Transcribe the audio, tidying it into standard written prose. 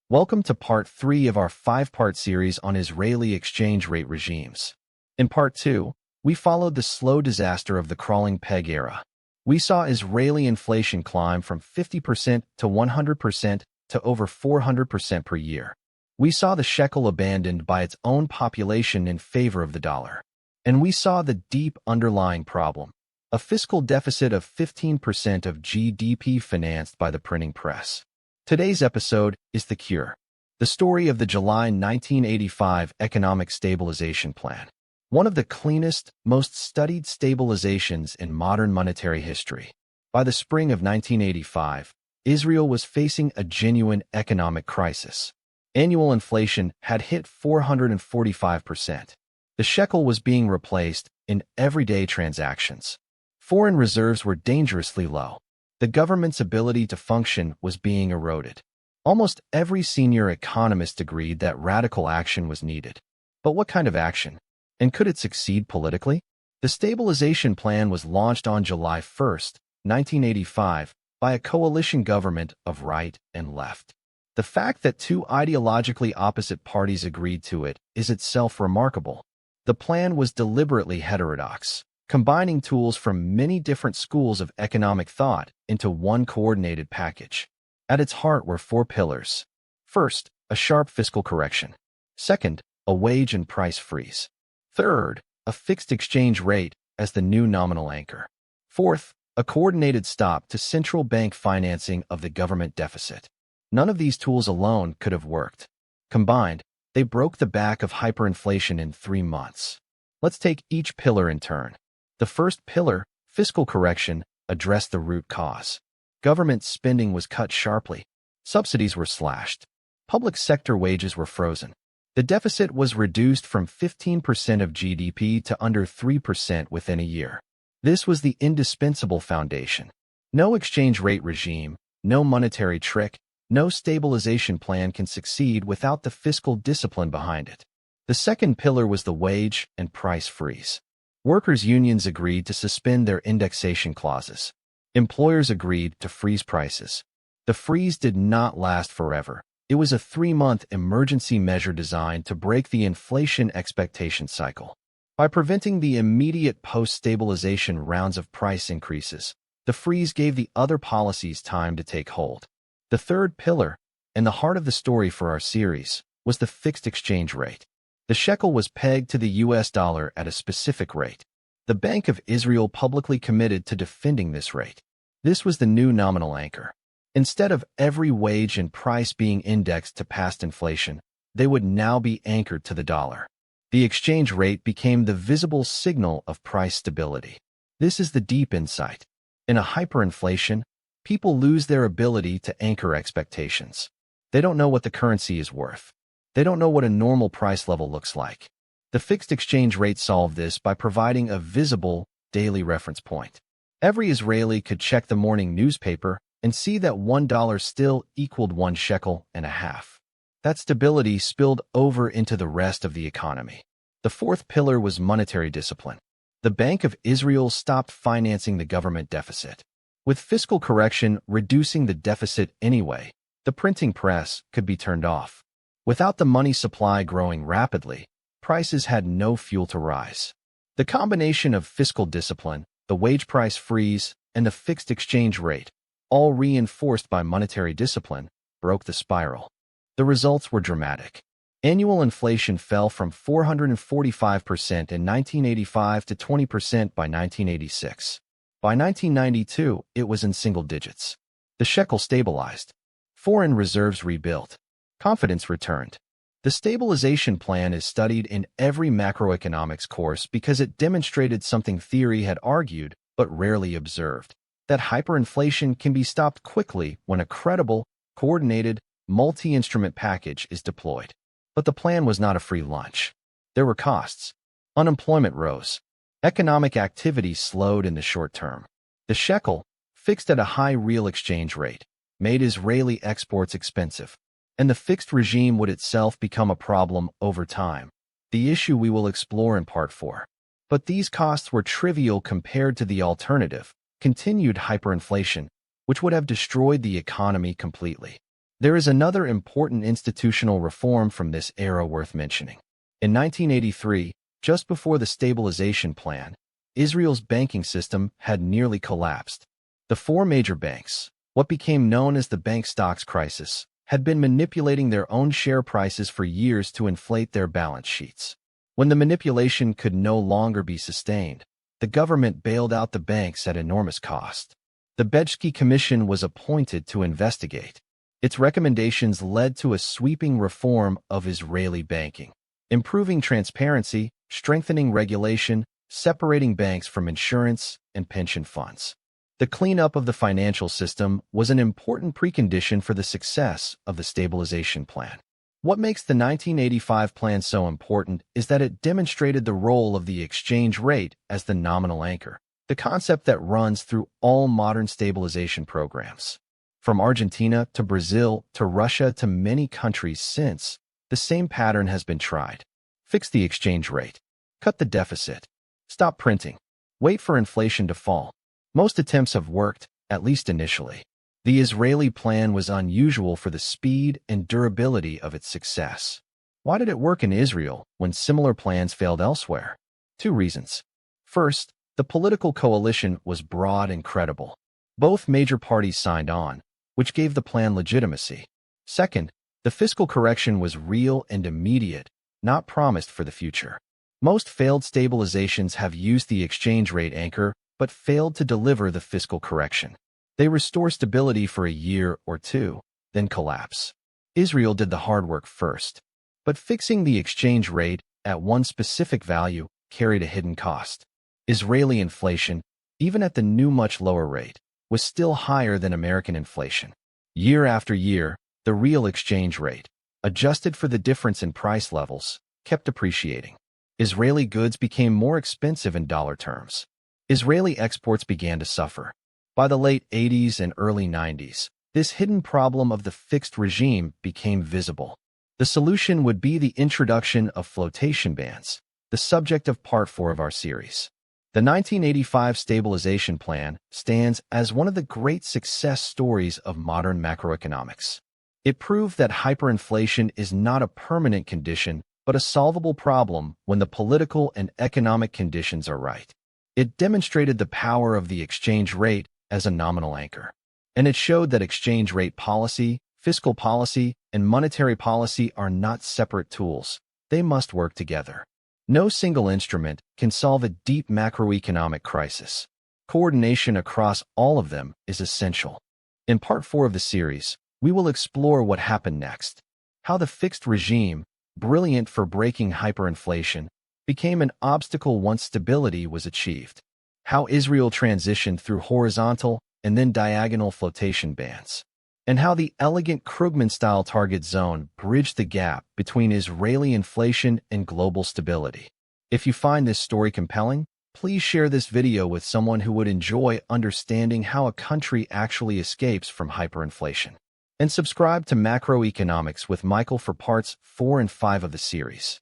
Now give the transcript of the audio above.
Welcome to part 3 of our 5-part series on Israeli exchange rate regimes. In part 2, we followed the slow disaster of the crawling peg era. We saw Israeli inflation climb from 50% to 100% to over 400% per year. We saw the shekel abandoned by its own population in favor of the dollar. And we saw the deep underlying problem, a fiscal deficit of 15% of GDP financed by the printing press. Today's episode is The Cure, the story of the July 1985 Economic Stabilization Plan, one of the cleanest, most studied stabilizations in modern monetary history. By the spring of 1985, Israel was facing a genuine economic crisis. Annual inflation had hit 445%. The shekel was being replaced in everyday transactions. Foreign reserves were dangerously low. The government's ability to function was being eroded. Almost every senior economist agreed that radical action was needed. But what kind of action? And could it succeed politically? The Stabilization Plan was launched on July 1, 1985, by a coalition government of right and left. The fact that two ideologically opposite parties agreed to it is itself remarkable. The plan was deliberately heterodox, combining tools from many different schools of economic thought into one coordinated package. At its heart were 4 pillars. First, a sharp fiscal correction. Second, a wage and price freeze. Third, a fixed exchange rate as the new nominal anchor. Fourth, a coordinated stop to central bank financing of the government deficit. None of these tools alone could have worked. Combined, they broke the back of hyperinflation in 3 months. Let's take each pillar in turn. The first pillar, fiscal correction, addressed the root cause. Government spending was cut sharply. Subsidies were slashed. Public sector wages were frozen. The deficit was reduced from 15% of GDP to under 3% within a year. This was the indispensable foundation. No exchange rate regime, no monetary trick, no stabilization plan can succeed without the fiscal discipline behind it. The second pillar was the wage and price freeze. Workers' unions agreed to suspend their indexation clauses. Employers agreed to freeze prices. The freeze did not last forever. It was a 3-month emergency measure designed to break the inflation expectation cycle. By preventing the immediate post-stabilization rounds of price increases, the freeze gave the other policies time to take hold. The third pillar, and the heart of the story for our series, was the fixed exchange rate. The shekel was pegged to the US dollar at a specific rate. The Bank of Israel publicly committed to defending this rate. This was the new nominal anchor. Instead of every wage and price being indexed to past inflation, they would now be anchored to the dollar. The exchange rate became the visible signal of price stability. This is the deep insight. In a hyperinflation, people lose their ability to anchor expectations. They don't know what the currency is worth. They don't know what a normal price level looks like. The fixed exchange rate solved this by providing a visible, daily reference point. Every Israeli could check the morning newspaper and see that $1 still equaled 1 shekel and a half. That stability spilled over into the rest of the economy. The fourth pillar was monetary discipline. The Bank of Israel stopped financing the government deficit. With fiscal correction reducing the deficit anyway, the printing press could be turned off. Without the money supply growing rapidly, prices had no fuel to rise. The combination of fiscal discipline, the wage price freeze, and the fixed exchange rate, all reinforced by monetary discipline, broke the spiral. The results were dramatic. Annual inflation fell from 445% in 1985 to 20% by 1986. By 1992, it was in single digits. The shekel stabilized. Foreign reserves rebuilt. Confidence returned. The Stabilization Plan is studied in every macroeconomics course because it demonstrated something theory had argued but rarely observed, that hyperinflation can be stopped quickly when a credible, coordinated, multi-instrument package is deployed. But the plan was not a free lunch. There were costs. Unemployment rose. Economic activity slowed in the short term. The shekel, fixed at a high real exchange rate, made Israeli exports expensive. And the fixed regime would itself become a problem over time, the issue we will explore in Part 4. But these costs were trivial compared to the alternative, continued hyperinflation, which would have destroyed the economy completely. There is another important institutional reform from this era worth mentioning. In 1983, just before the Stabilization Plan, Israel's banking system had nearly collapsed. The four major banks, what became known as the bank stocks crisis, had been manipulating their own share prices for years to inflate their balance sheets. When the manipulation could no longer be sustained, the government bailed out the banks at enormous cost. The Bejski Commission was appointed to investigate. Its recommendations led to a sweeping reform of Israeli banking, improving transparency, strengthening regulation, separating banks from insurance and pension funds. The cleanup of the financial system was an important precondition for the success of the Stabilization Plan. What makes the 1985 plan so important is that it demonstrated the role of the exchange rate as the nominal anchor, the concept that runs through all modern stabilization programs. From Argentina to Brazil to Russia to many countries since, the same pattern has been tried. Fix the exchange rate. Cut the deficit. Stop printing. Wait for inflation to fall. Most attempts have worked, at least initially. The Israeli plan was unusual for the speed and durability of its success. Why did it work in Israel when similar plans failed elsewhere? Two reasons. First, the political coalition was broad and credible. Both major parties signed on, which gave the plan legitimacy. Second, the fiscal correction was real and immediate, not promised for the future. Most failed stabilizations have used the exchange rate anchor but failed to deliver the fiscal correction. They restore stability for a year or two, then collapse. Israel did the hard work first, but fixing the exchange rate at one specific value carried a hidden cost. Israeli inflation, even at the new much lower rate, was still higher than American inflation. Year after year, the real exchange rate, adjusted for the difference in price levels, kept appreciating. Israeli goods became more expensive in dollar terms. Israeli exports began to suffer. By the late 80s and early 90s, this hidden problem of the fixed regime became visible. The solution would be the introduction of flotation bans, the subject of Part 4 of our series. The 1985 Stabilization Plan stands as one of the great success stories of modern macroeconomics. It proved that hyperinflation is not a permanent condition, but a solvable problem when the political and economic conditions are right. It demonstrated the power of the exchange rate as a nominal anchor. And it showed that exchange rate policy, fiscal policy, and monetary policy are not separate tools. They must work together. No single instrument can solve a deep macroeconomic crisis. Coordination across all of them is essential. In Part 4 of the series, we will explore what happened next, how the fixed regime, brilliant for breaking hyperinflation, became an obstacle once stability was achieved, how Israel transitioned through horizontal and then diagonal flotation bans, and how the elegant Krugman-style target zone bridged the gap between Israeli inflation and global stability. If you find this story compelling, please share this video with someone who would enjoy understanding how a country actually escapes from hyperinflation. And subscribe to Macroeconomics with Michael for parts 4 and 5 of the series.